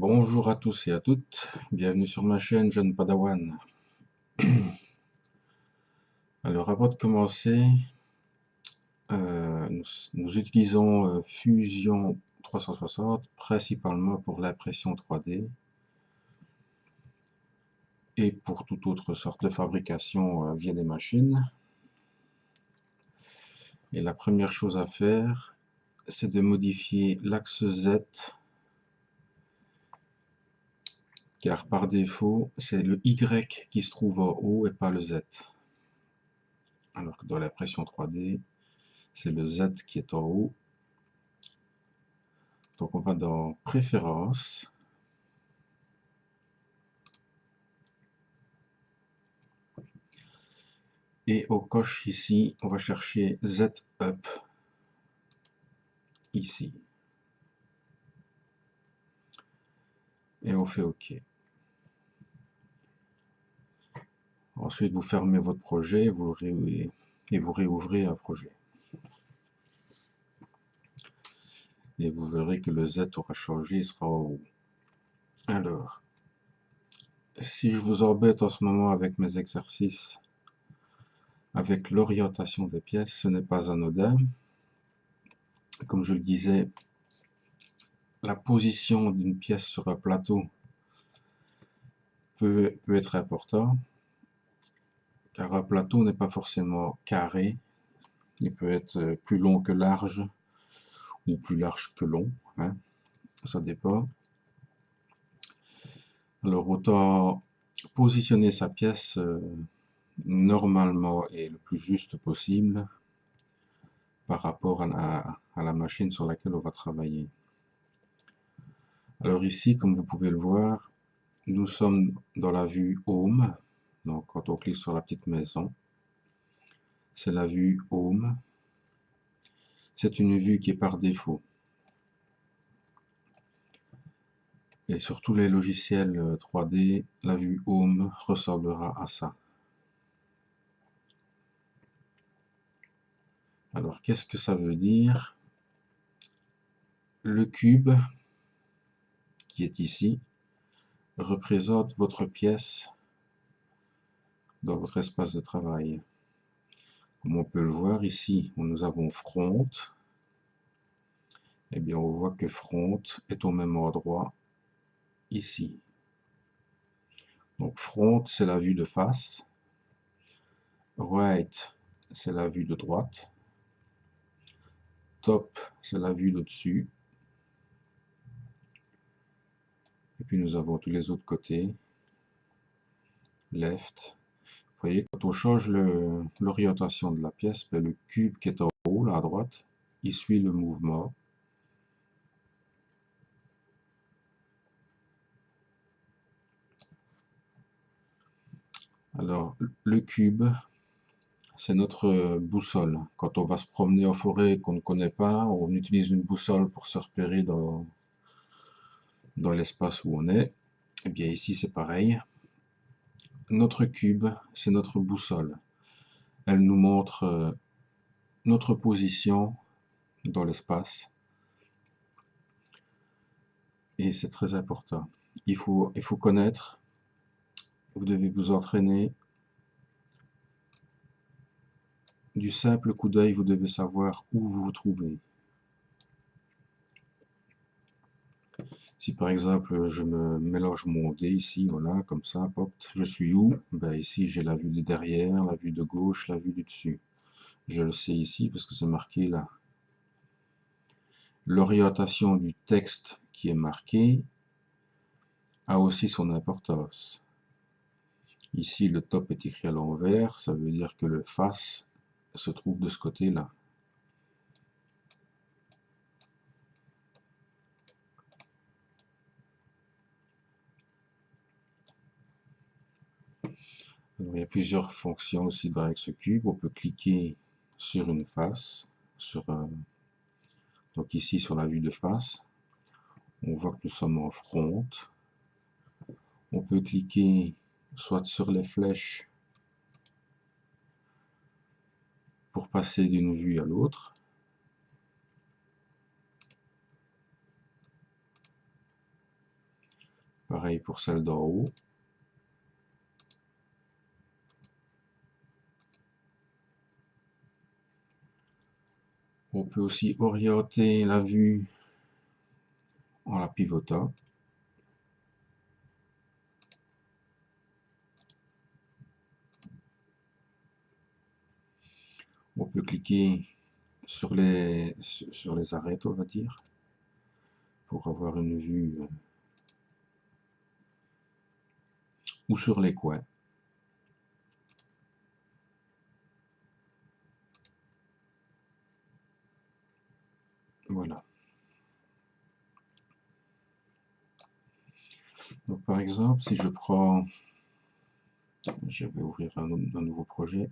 Bonjour à tous et à toutes, bienvenue sur ma chaîne Jeune Padawan. Alors avant de commencer, nous utilisons Fusion 360 principalement pour l'impression 3D et pour toute autre sorte de fabrication via des machines. Et la première chose à faire, c'est de modifier l'axe Z, car par défaut, c'est le Y qui se trouve en haut et pas le Z. Alors que dans l'impression 3D, c'est le Z qui est en haut. Donc on va dans Préférences. Et au coche ici, on va chercher Z-Up ici. Et on fait OK. Ensuite, vous fermez votre projet et vous réouvrez un projet. Et vous verrez que le Z aura changé, il sera en haut. Alors, si je vous embête en ce moment avec mes exercices, avec l'orientation des pièces, ce n'est pas anodin. Comme je le disais, la position d'une pièce sur un plateau peut être important, car un plateau n'est pas forcément carré. Il peut être plus long que large, ou plus large que long, hein, ça dépend. Alors autant positionner sa pièce normalement et le plus juste possible par rapport à la machine sur laquelle on va travailler. Alors ici, comme vous pouvez le voir, nous sommes dans la vue Home. Donc quand on clique sur la petite maison, c'est la vue Home. C'est une vue qui est par défaut. Et sur tous les logiciels 3D, la vue Home ressemblera à ça. Alors, qu'est-ce que ça veut dire? Le cube, qui est ici, représente votre pièce dans votre espace de travail. Comme on peut le voir ici, où nous avons front, eh bien on voit que front est au même endroit ici. Donc front, c'est la vue de face. Right, c'est la vue de droite. Top, c'est la vue d'au-dessus. Et puis nous avons tous les autres côtés. Left. Vous voyez, quand on change l'orientation de la pièce, ben, le cube qui est en haut, là à droite, il suit le mouvement. Alors, le cube, c'est notre boussole. Quand on va se promener en forêt et qu'on ne connaît pas, on utilise une boussole pour se repérer dans l'espace où on est. Et bien ici, c'est pareil. Notre cube, c'est notre boussole. Elle nous montre notre position dans l'espace. Et c'est très important. Il faut connaître, vous devez vous entraîner. Du simple coup d'œil, vous devez savoir où vous vous trouvez. Si par exemple je me mélange mon dé ici, voilà, comme ça, hop, je suis où? Ben ici j'ai la vue de derrière, la vue de gauche, la vue du dessus. Je le sais ici parce que c'est marqué là. L'orientation du texte qui est marqué a aussi son importance. Ici le top est écrit à l'envers, ça veut dire que le face se trouve de ce côté-là. Alors, il y a plusieurs fonctions aussi avec ce cube. On peut cliquer sur une face, donc ici sur la vue de face. On voit que nous sommes en front. On peut cliquer soit sur les flèches pour passer d'une vue à l'autre. Pareil pour celle d'en haut. On peut aussi orienter la vue en la pivotant. On peut cliquer sur les arêtes, on va dire, pour avoir une vue, ou sur les coins. Voilà. Donc, par exemple, si je prends, je vais ouvrir un nouveau projet.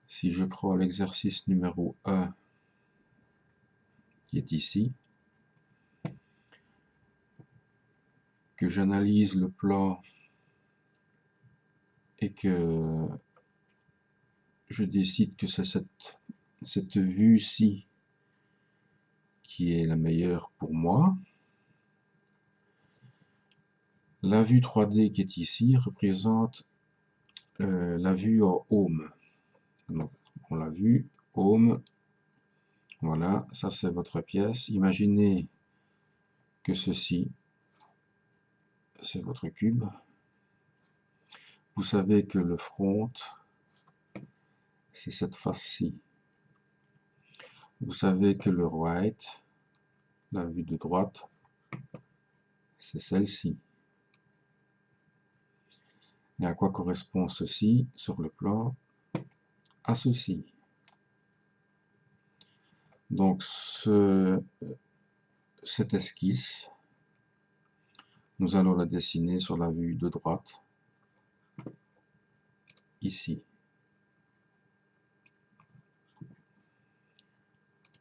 Si je prends l'exercice numéro 1, qui est ici, que j'analyse le plan et que je décide que c'est cette vue-ci qui est la meilleure pour moi, la vue 3D qui est ici représente la vue en home. Donc, on l'a vu, home, voilà, ça c'est votre pièce. Imaginez que ceci, c'est votre cube. Vous savez que le front, c'est cette face-ci. Vous savez que le right, la vue de droite, c'est celle-ci. Et à quoi correspond ceci sur le plan? À ceci. Donc cette esquisse, nous allons la dessiner sur la vue de droite, ici.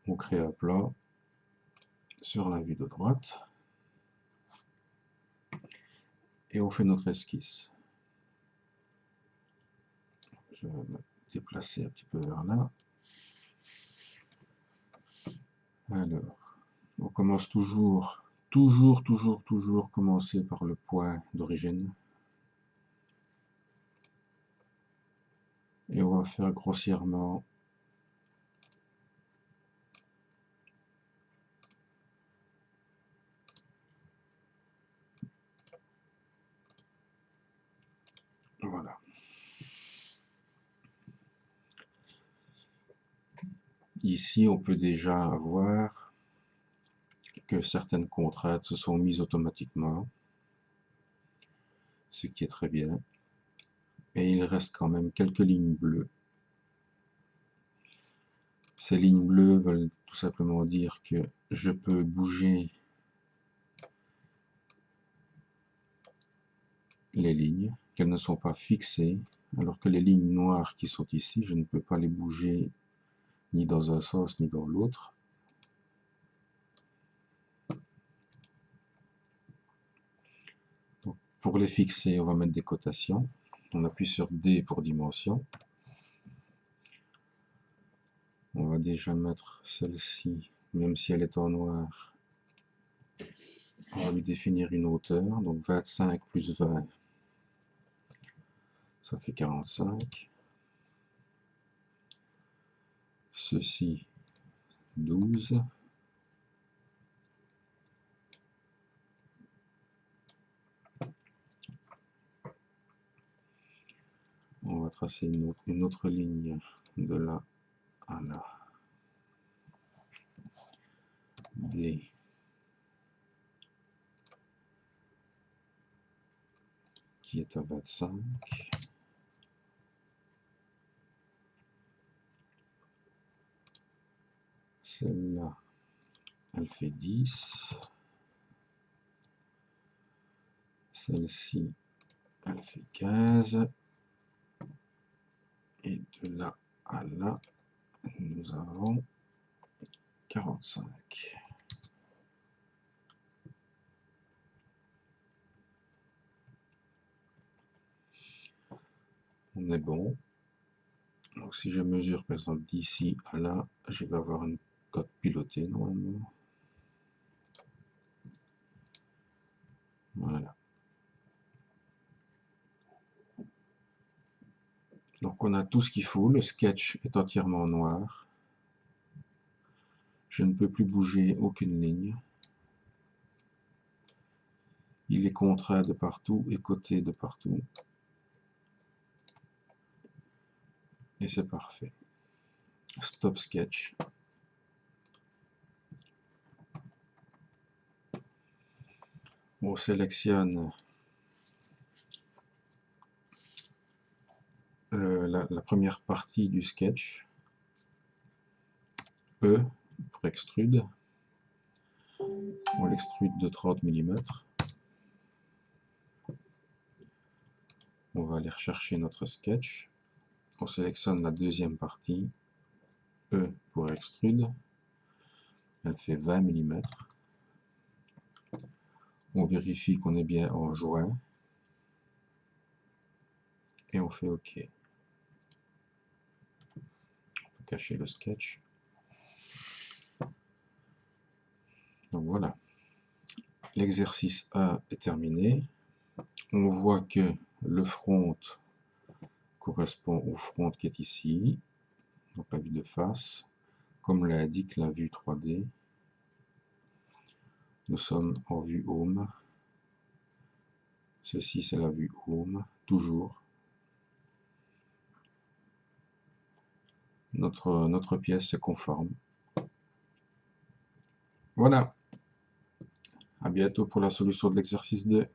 On crée un plan sur la vue de droite et on fait notre esquisse. Je vais me déplacer un petit peu vers là. Alors, on commence toujours commencer par le point d'origine. Et on va faire grossièrement voilà. Ici, on peut déjà voir que certaines contraintes se sont mises automatiquement, ce qui est très bien. Et il reste quand même quelques lignes bleues. Ces lignes bleues veulent tout simplement dire que je peux bouger les lignes, qu'elles ne sont pas fixées, alors que les lignes noires qui sont ici, je ne peux pas les bouger ni dans un sens ni dans l'autre. Pour les fixer, on va mettre des cotations. On appuie sur D pour dimension. On va déjà mettre celle-ci, même si elle est en noir. On va lui définir une hauteur, donc 25 plus 20, ça fait 45. Ceci, 12. On va tracer une autre ligne de là à là. D. Qui est à 25. Celle-là, elle fait 10. Celle-ci, elle fait 15. Et de là à là, nous avons 45. On est bon. Donc si je mesure par exemple d'ici à là, je vais avoir une cote pilotée normalement. Voilà. Donc on a tout ce qu'il faut, le sketch est entièrement noir. Je ne peux plus bouger aucune ligne. Il est contraint de partout et coté de partout. Et c'est parfait. Stop sketch. On sélectionne la première partie du sketch. E pour extrude. On l'extrude de 30 mm. On va aller rechercher notre sketch. On sélectionne la deuxième partie. E pour extrude. Elle fait 20 mm. On vérifie qu'on est bien en joint. Et on fait OK. On peut cacher le sketch. Donc voilà. L'exercice A est terminé. On voit que le front correspond au front qui est ici. Donc la vue de face. Comme l'indique la vue 3D. Nous sommes en vue home. Ceci c'est la vue home, toujours. Notre pièce est conforme. Voilà. À bientôt pour la solution de l'exercice 2.